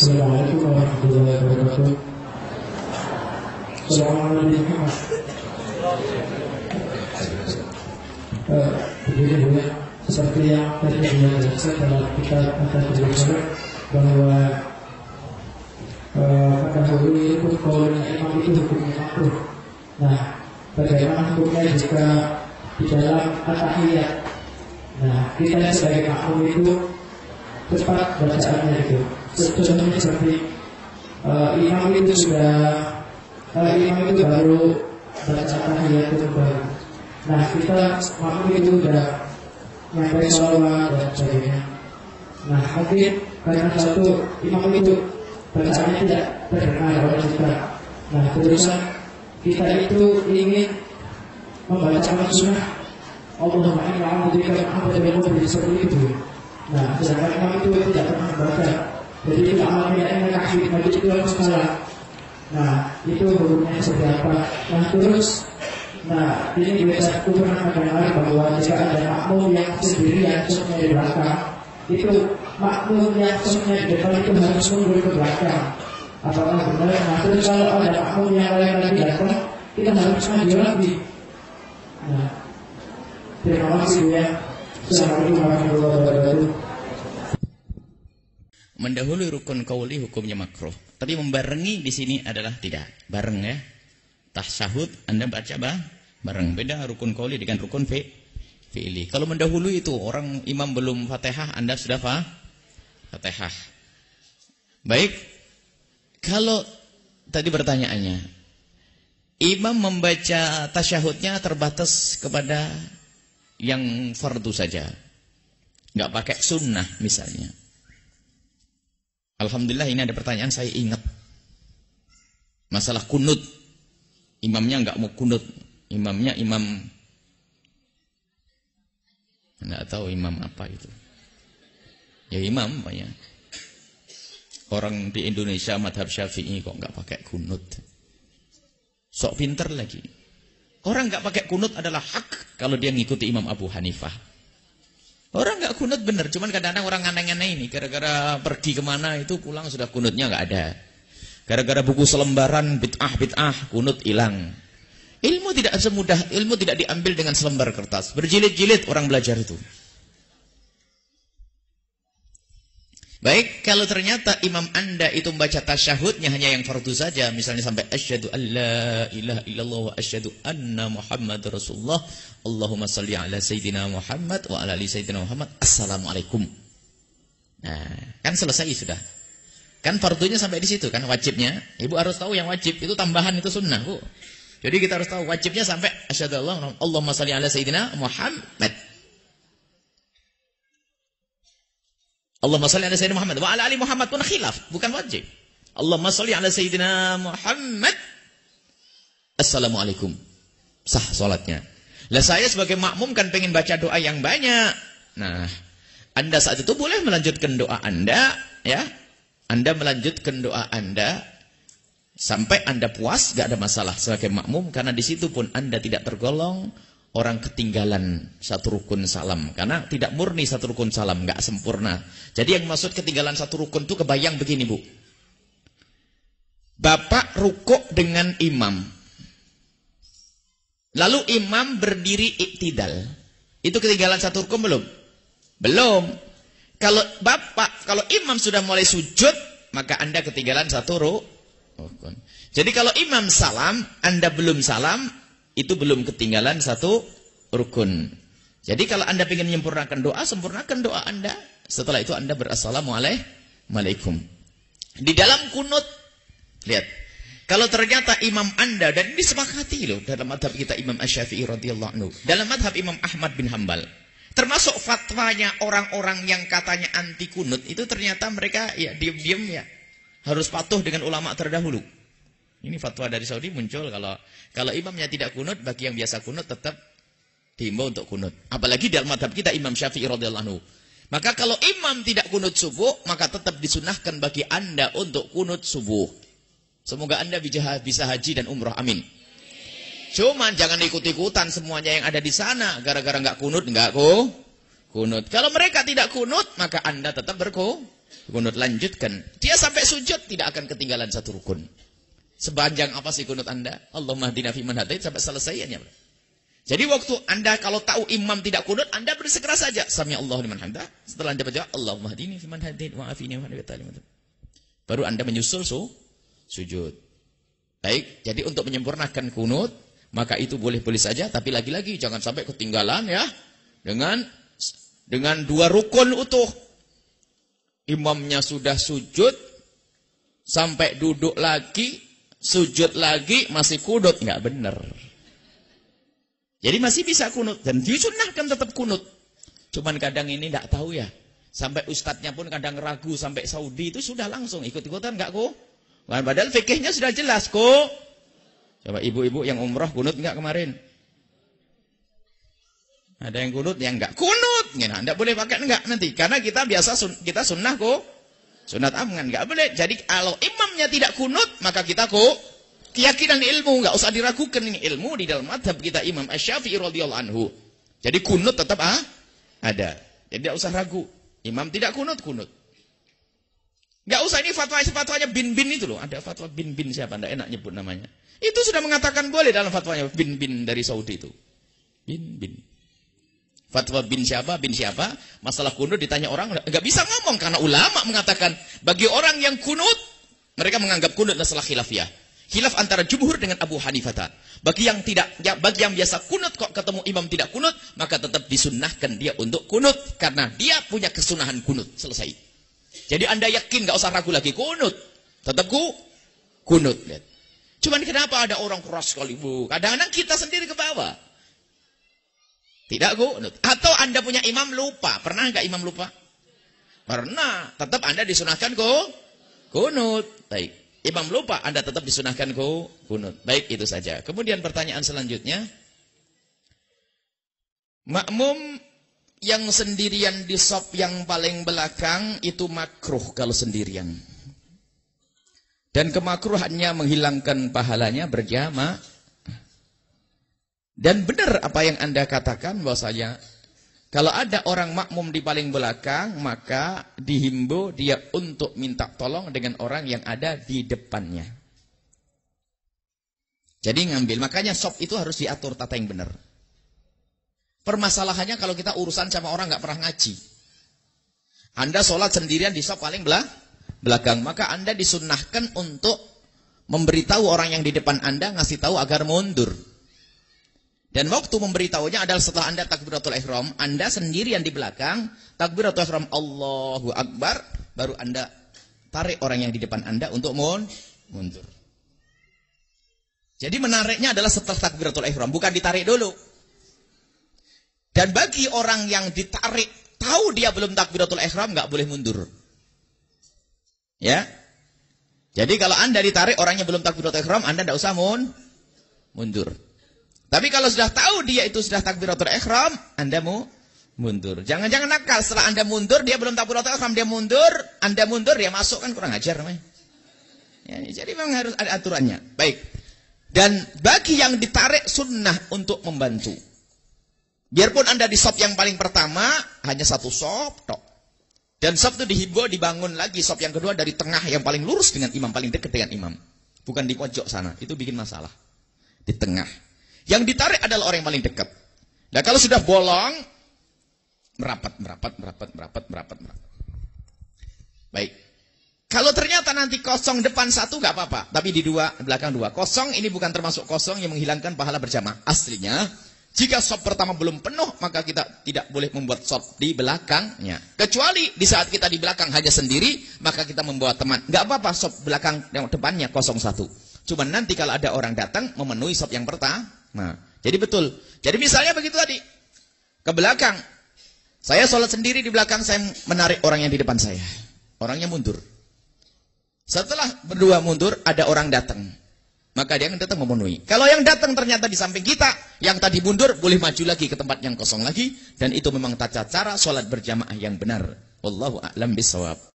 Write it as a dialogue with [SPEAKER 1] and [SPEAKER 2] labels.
[SPEAKER 1] Assalamualaikum warahmatullahi wabarakatuh. Assalamualaikum. Begini Bu, seperti yang tadi dijelaskan dalam kitab At-Tadrib bahwa pada dulu itu kaulnya imam itu hukumnya makruh. Nah, bagaimana hukumnya jika di dalam at-tahiyat? Nah, kita sebagai makmum itu cepat bacaannya itu. Contohnya seperti imam itu baru baca tahiyat itu baru. Nah, kita makmum itu udah nyampe sholawat dan sebagainya. Nah, mungkin karena satu imam itu bacaannya tidak terdengar oleh kita. Nah, terusan kita itu ingin membacakan sunnah Allahumma inni a'udzubika min adzabil qabr seperti itu. Nah, sedangkan imam itu tidak pernah membaca. Jadi tidak amalnya enak aktif bagi itu harus salah. Nah, itu hukumnya seperti apa? Nah, terus, ini biasa aku pernah mendengar bahwa jika ada makmum yang sendirian sesungguhnya di belakang, itu makmum yang sesungguhnya di depan itu harus mundur ke belakang. Apakah benar? Nah, terus kalau ada makmum yang lain lagi datang, kita harus maju lagi. Nah, terima kasih ya. Assalamualaikum warahmatullahi wabarakatuh.
[SPEAKER 2] Mendahului rukun qauli hukumnya makruh, tapi membarengi di sini adalah tidak. Bareng ya. Tasyahud Anda baca bareng. Beda rukun qauli dengan rukun fi'li. Kalau mendahului itu orang imam belum Fatihah, Anda sudah Fatihah. Baik. Kalau tadi pertanyaannya, imam membaca tasyahudnya terbatas kepada yang fardu saja, nggak pakai sunnah misalnya. Alhamdulillah ini ada pertanyaan saya ingat. Masalah kunut. Imamnya nggak mau kunut. Imamnya imam, nggak tahu imam apa itu. Ya imam banyak. Orang di Indonesia madhab Syafi'i kok nggak pakai kunut. Sok pinter lagi. Orang nggak pakai kunut adalah hak kalau dia ngikuti Imam Abu Hanifah. Orang nggak kunut bener, cuman kadang-kadang orang aneh-aneh ini gara-gara pergi kemana itu pulang sudah kunutnya nggak ada. Gara-gara buku selembaran bid'ah kunut hilang. Ilmu tidak diambil dengan selembar kertas. Berjilid-jilid orang belajar itu. Baik, kalau ternyata imam Anda itu membaca tasyahudnya hanya yang fardu saja, misalnya sampai asyhadu alla ilaha illallah wa asyhadu anna Muhammadar Rasulullah, Allahumma shalli ala sayyidina Muhammad wa ala ali sayyidina Muhammad, assalamualaikum. Nah, kan selesai sudah. Kan fardunya sampai di situ kan, wajibnya. Ibu harus tahu yang wajib itu tambahan, itu sunnah, Bu. Jadi kita harus tahu wajibnya sampai asyhadu Allahumma shalli ala sayyidina Muhammad. Allahumma shalli ala sayyidina Muhammad wa ala ali Muhammad pun khilaf, bukan wajib. Allahumma shalli ala sayyidina Muhammad, assalamualaikum. Sah salatnya. Lah saya sebagai makmum kan pengen baca doa yang banyak. Nah, Anda saat itu boleh melanjutkan doa Anda, ya. Anda melanjutkan doa Anda sampai Anda puas, gak ada masalah sebagai makmum, karena di situ pun Anda tidak tergolong orang ketinggalan satu rukun salam, karena tidak murni satu rukun salam, nggak sempurna. Jadi yang maksud ketinggalan satu rukun itu kebayang begini, Bu. Bapak rukuk dengan imam, lalu imam berdiri iktidal, itu ketinggalan satu rukun belum? Belum. Kalau imam sudah mulai sujud, maka Anda ketinggalan satu rukun. Jadi kalau imam salam, Anda belum salam, itu belum ketinggalan satu rukun. Jadi kalau Anda ingin menyempurnakan doa, sempurnakan doa Anda. Setelah itu Anda berassalamualaikum. Di dalam kunut, lihat. Kalau ternyata imam Anda, dan ini disepakati loh dalam madhab kita Imam Asy-Syafi'i radhiyallahu anhu, dalam madhab Imam Ahmad bin Hambal, termasuk fatwanya orang-orang yang katanya anti kunut, itu ternyata mereka ya diam-diam ya harus patuh dengan ulama terdahulu. Ini fatwa dari Saudi muncul kalau imamnya tidak kunut, bagi yang biasa kunut tetap diimbau untuk kunut. Apalagi dalam madhab kita Imam Syafi'i radhiyallahu anhu. Maka kalau imam tidak kunut subuh, maka tetap disunahkan bagi Anda untuk kunut subuh. Semoga Anda bisa haji dan umrah, amin. Cuman jangan ikut-ikutan semuanya yang ada di sana, gara-gara nggak kunut. Kalau mereka tidak kunut, maka Anda tetap Kunut lanjutkan. Dia sampai sujud tidak akan ketinggalan satu rukun. Sepanjang apa sih kunut Anda? Allahumma hdina fiman hadait sampai selesainya. Jadi waktu Anda kalau tahu imam tidak kunut, Anda bersegera saja. Sami Allahu liman hamdah. Setelah Anda baca Allahumma hdini fiman hadait wa afini wa hadait. Baru Anda menyusul sujud. Baik, jadi untuk menyempurnakan kunut, maka itu boleh-boleh saja, tapi lagi-lagi jangan sampai ketinggalan ya. Dengan 2 rukun utuh. Imamnya sudah sujud, sampai duduk lagi, sujud lagi, masih kunut. Nggak benar. Jadi masih bisa kunut. Dan disunnahkan tetap kunut. Cuman kadang ini nggak tahu ya. Sampai ustadznya pun kadang ragu, sampai Saudi itu sudah langsung ikut-ikutan nggak kok? Padahal fikihnya sudah jelas kok. Coba ibu-ibu yang umroh kunut nggak kemarin? Ada yang kunut, yang enggak kunut. Nah, enggak boleh pakai enggak nanti. Karena kita biasa kita sunnah kok. Sunat aman, enggak boleh. Jadi kalau imamnya tidak kunut, maka kita kok keyakinan ilmu, enggak usah diragukan ini ilmu di dalam madhab kita Imam Asy-Syafi'i radhiyallahu anhu. Jadi kunut tetap ada. Jadi enggak usah ragu. Imam tidak kunut. Enggak usah ini fatwanya bin-bin itu loh. Ada fatwa bin-bin siapa? Enggak enak nyebut namanya. Itu sudah mengatakan boleh dalam fatwanya bin-bin dari Saudi itu. Bin-bin. Fatwa bin siapa, masalah kunut ditanya orang, nggak bisa ngomong karena ulama mengatakan bagi orang yang kunut, mereka menganggap kunut adalah khilafiyah. Khilaf antara jumhur dengan Abu Hanifah. Bagi yang biasa kunut kok ketemu imam tidak kunut, maka tetap disunnahkan dia untuk kunut karena dia punya kesunahan kunut. Selesai. Jadi Anda yakin nggak usah ragu lagi kunut, tetap kunut. Lihat. Cuman kenapa ada orang keras sekali bu? Kadang-kadang kita sendiri ke bawah. Tidak kunut. Atau Anda punya imam lupa. Pernah enggak imam lupa? Pernah. Tetap Anda disunahkan kunut. Baik. Imam lupa, Anda tetap disunahkan kunut. Baik, itu saja. Kemudian pertanyaan selanjutnya. Makmum yang sendirian di shaf yang paling belakang itu makruh kalau sendirian. Dan kemakruhannya menghilangkan pahalanya berjamaah. Dan benar apa yang Anda katakan bahwasanya kalau ada orang makmum di paling belakang, maka dihimbau dia untuk minta tolong dengan orang yang ada di depannya. Jadi ngambil, makanya shaf itu harus diatur tata yang benar. Permasalahannya kalau kita urusan sama orang nggak pernah ngaji. Anda sholat sendirian di shaf paling belakang, maka Anda disunnahkan untuk memberitahu orang yang di depan Anda, ngasih tahu agar mundur. Dan waktu memberitahunya adalah setelah Anda takbiratul ihram, Anda sendirian di belakang, takbiratul ihram Allahu Akbar, baru Anda tarik orang yang di depan Anda untuk mundur. Jadi menariknya adalah setelah takbiratul ihram, bukan ditarik dulu. Dan bagi orang yang ditarik, tahu dia belum takbiratul ihram, nggak boleh mundur. Ya. Jadi kalau Anda ditarik, orangnya belum takbiratul ihram, Anda tidak usah mundur. Tapi kalau sudah tahu dia itu sudah takbiratul ihram, Anda mau mundur. Jangan-jangan nakal, setelah Anda mundur, dia belum takbiratul ihram, dia mundur, Anda mundur, dia masuk, kan kurang ajar namanya. Ya, jadi memang harus ada aturannya. Baik. Dan bagi yang ditarik sunnah untuk membantu. Biarpun Anda di shaf yang paling pertama, hanya satu shaf, tok. Dan shaf itu dihimbau dibangun lagi, shaf yang kedua dari tengah yang paling lurus dengan imam, paling dekat dengan imam. Bukan di pojok sana, itu bikin masalah. Di tengah. Yang ditarik adalah orang yang paling dekat. Nah kalau sudah bolong, merapat. Baik. Kalau ternyata nanti kosong depan satu nggak apa-apa, tapi di belakang dua. Kosong ini bukan termasuk kosong yang menghilangkan pahala berjamaah. Aslinya, jika shaf pertama belum penuh, maka kita tidak boleh membuat shaf di belakangnya. Kecuali di saat kita di belakang hanya sendiri, maka kita membawa teman. Nggak apa-apa shaf belakang yang depannya 01. Cuman nanti kalau ada orang datang memenuhi shaf yang pertama. Nah, jadi betul. Jadi misalnya begitu tadi. Ke belakang. Saya sholat sendiri di belakang, saya menarik orang yang di depan saya. Orangnya mundur. Setelah berdua mundur, ada orang datang. Maka dia akan datang memenuhi. Kalau yang datang ternyata di samping kita, yang tadi mundur, boleh maju lagi ke tempat yang kosong lagi. Dan itu memang tata cara sholat berjamaah yang benar. Wallahu a'lam bishawab.